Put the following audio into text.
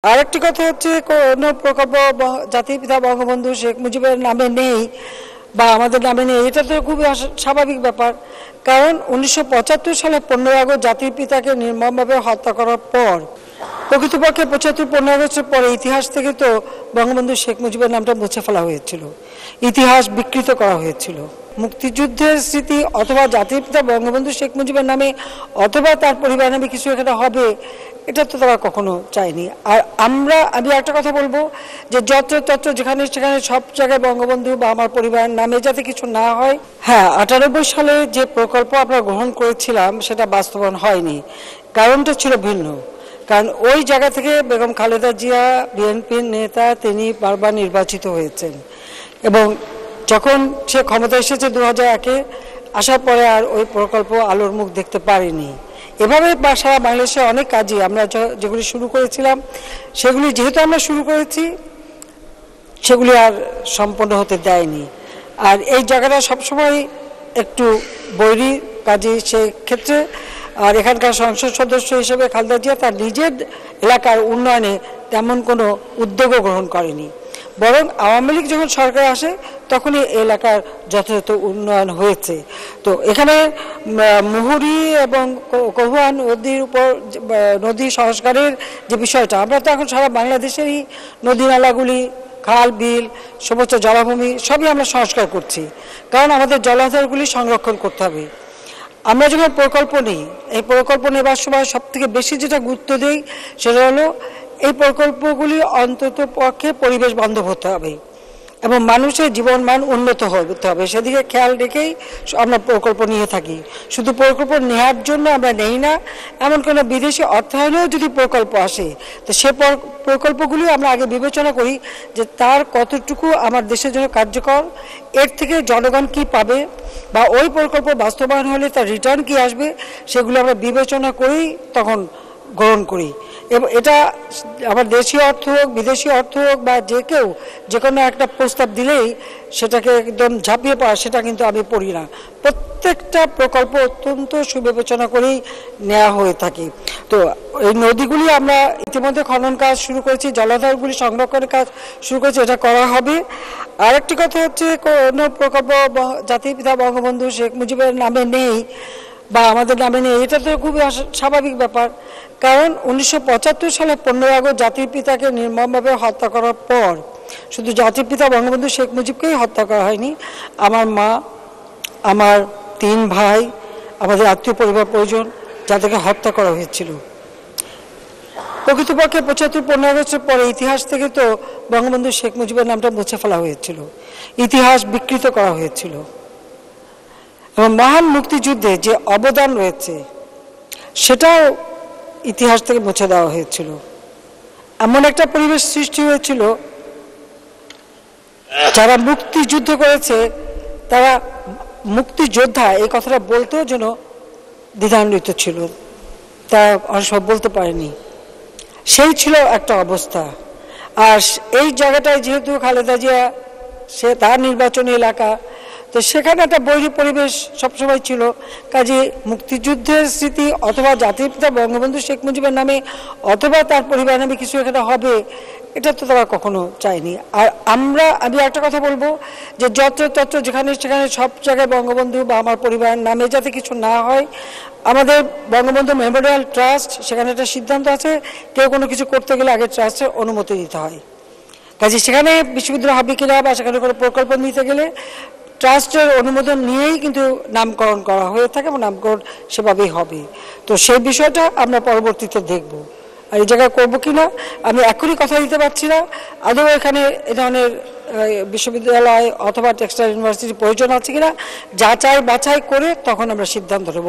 আরেকটি কথা হচ্ছে কোন প্রকল্প জাতির পিতা বঙ্গবন্ধু শেখ মুজিবের নামে নেই বা আমাদের নামে নেই, এটা তো খুবই স্বাভাবিক ব্যাপার। কারণ 1975 সালে 15 আগস্ট জাতির পিতাকে নির্মমভাবে হত্যা করার পর প্রকৃতপক্ষে 15 আগস্টের পরে ইতিহাস থেকে তো বঙ্গবন্ধু শেখ মুজিবের নামটা মুছে ফেলা হয়েছিল, ইতিহাস বিকৃত করা হয়েছিল। মুক্তিযুদ্ধের স্মৃতি অথবা জাতির পিতা বঙ্গবন্ধু শেখ মুজিবের নামে অথবা তার পরিবার নামে কিছু এখানে হবে, এটা তো তারা কখনো চায়নি। আর আমি একটা কথা বলবো যে যত্র যেখানে সেখানে সব জায়গায় বঙ্গবন্ধু বা আমার পরিবারের নামে যাতে কিছু না হয়। হ্যাঁ, 98 সালে যে প্রকল্প আমরা গ্রহণ করেছিলাম সেটা বাস্তবায়ন হয়নি, কারণটা ছিল ভিন্ন। কারণ ওই জায়গা থেকে বেগম খালেদা জিয়া বিএনপির নেতা, তিনি বারবার নির্বাচিত হয়েছেন এবং যখন সে ক্ষমতা এসেছে 2001-এ আসার পরে আর ওই প্রকল্প আলোর মুখ দেখতে পারেনি। এভাবে সারা বাংলাদেশে অনেক কাজই আমরা যেগুলি শুরু করেছিলাম সেগুলি যেহেতু আমরা শুরু করেছি সেগুলি আর সম্পন্ন হতে দেয়নি। আর এই জায়গাটা সবসময় একটু বৈরী কাজে সেক্ষেত্রে। আর এখানকার সংসদ সদস্য হিসেবে খালেদা জিয়া তার নিজের এলাকার উন্নয়নে তেমন কোনো উদ্যোগও গ্রহণ করেনি, বরং আওয়ামী লীগ যখন সরকার আসে তখনই এলাকার যথাযথ উন্নয়ন হয়েছে। তো এখানে মুহুরী এবং কহুয়া নদীর উপর নদী সংস্কারের যে বিষয়টা, আমরা তো এখন সারা বাংলাদেশেরই নদী নালাগুলি, খাল বিল, সমস্ত জলাভূমি সবই আমরা সংস্কার করছি, কারণ আমাদের জলাধারগুলি সংরক্ষণ করতে হবে। আমরা যখন প্রকল্প নিই, এই প্রকল্প নেবার সময় সব থেকে বেশি যেটা গুরুত্ব দিই সেটা হলো এই প্রকল্পগুলি অন্তত পক্ষে পরিবেশ বান্ধব হতে হবে এবং মানুষের জীবনমান উন্নত হতে হবে, সেদিকে খেয়াল রেখেই আমরা প্রকল্প নিয়ে থাকি। শুধু প্রকল্প নেওয়ার জন্য আমরা নেই না, এমন কোনো বিদেশি অর্থায়নেও যদি প্রকল্প আসে তো সে প্রকল্পগুলি আমরা আগে বিবেচনা করি যে তার কতটুকু আমার দেশের জন্য কার্যকর, এর থেকে জনগণ কি পাবে বা ওই প্রকল্প বাস্তবায়ন হলে তার রিটার্ন কি আসবে, সেগুলো আমরা বিবেচনা করেই তখন গ্রহণ করি। এবং এটা আমার দেশীয় অর্থ হোক, বিদেশি অর্থ হোক বা যে কেউ যে কোনো একটা প্রস্তাব দিলেই সেটাকে একদম ঝাঁপিয়ে পড়া, সেটা কিন্তু আমি পড়ি না। প্রত্যেকটা প্রকল্প অত্যন্ত সুবিবেচনা করেই নেওয়া হয়ে থাকে। তো এই নদীগুলি আমরা ইতিমধ্যে খনন কাজ শুরু করেছি, জলাধারগুলি সংরক্ষণের কাজ শুরু করেছি, এটা করা হবে। আরেকটি কথা হচ্ছে কোনো প্রকল্প জাতির পিতা বঙ্গবন্ধু শেখ মুজিবের নামে নেই বা আমাদের নামে নেই, এটা তো খুবই স্বাভাবিক ব্যাপার। কারণ 1975 সালে 15 আগস্ট জাতির পিতাকে নির্মমভাবে হত্যা করার পর শুধু জাতির পিতা বঙ্গবন্ধু শেখ মুজিবকেই হত্যা করা হয়নি, আমার মা, আমার 3 ভাই, আমাদের আত্মীয় পরিবার পরিজন যাদেরকে হত্যা করা হয়েছিল। প্রকৃতপক্ষে 15 আগস্টের পরে ইতিহাস থেকে তো বঙ্গবন্ধু শেখ মুজিবের নামটা মুছে ফেলা হয়েছিল, ইতিহাস বিকৃত করা হয়েছিল এবং মহান মুক্তিযুদ্ধে যে অবদান রয়েছে সেটাও ইতিহাস থেকে মুছে দেওয়া হয়েছিল। এমন একটা পরিবেশ সৃষ্টি হয়েছিল, যারা মুক্তিযুদ্ধ করেছে তারা মুক্তিযোদ্ধা এই কথাটা বলতেও যেন দ্বিধান্বিত ছিল, তা অনেক সব বলতে পারেনি, সেই ছিল একটা অবস্থা। আর এই জায়গাটায় যেহেতু খালেদা জিয়া সে তার নির্বাচনী এলাকা, তো সেখানে একটা বৈরী পরিবেশ সবসময় ছিল। কাজে মুক্তিযুদ্ধের স্মৃতি অথবা জাতির পিতা বঙ্গবন্ধু শেখ মুজিবের নামে অথবা তার পরিবার নামে কিছু এখানে হবে, এটা তো তারা কখনো চায়নি। আর আমি একটা কথা বলবো যে যত্র যেখানে সেখানে সব জায়গায় বঙ্গবন্ধু বা আমার পরিবারের নামে যাতে কিছু না হয়। আমাদের বঙ্গবন্ধু মেমোরিয়াল ট্রাস্ট, সেখানে একটা সিদ্ধান্ত আছে, কেউ কোনো কিছু করতে গেলে আগে ট্রাস্টের অনুমতি দিতে হয়। কাজে সেখানে বিশ্ববিদ্যালয় হবে কিনা বা সেখানে কোনো প্রকল্প নিতে গেলে ট্রাস্টের অনুমোদন নিয়েই কিন্তু নামকরণ করা হয়ে থাকে এবং নামকরণ সেভাবেই হবে। তো সেই বিষয়টা আমরা পরবর্তীতে দেখব। আর এই জায়গায় করবো কিনা আমি এখনই কথা দিতে পারছি না। আদৌ এখানে এ ধরনের বিশ্ববিদ্যালয় অথবা টেক্সটাইল ইউনিভার্সিটির প্রয়োজন আছে কিনা যাচাই বাছাই করে তখন আমরা সিদ্ধান্ত নেব।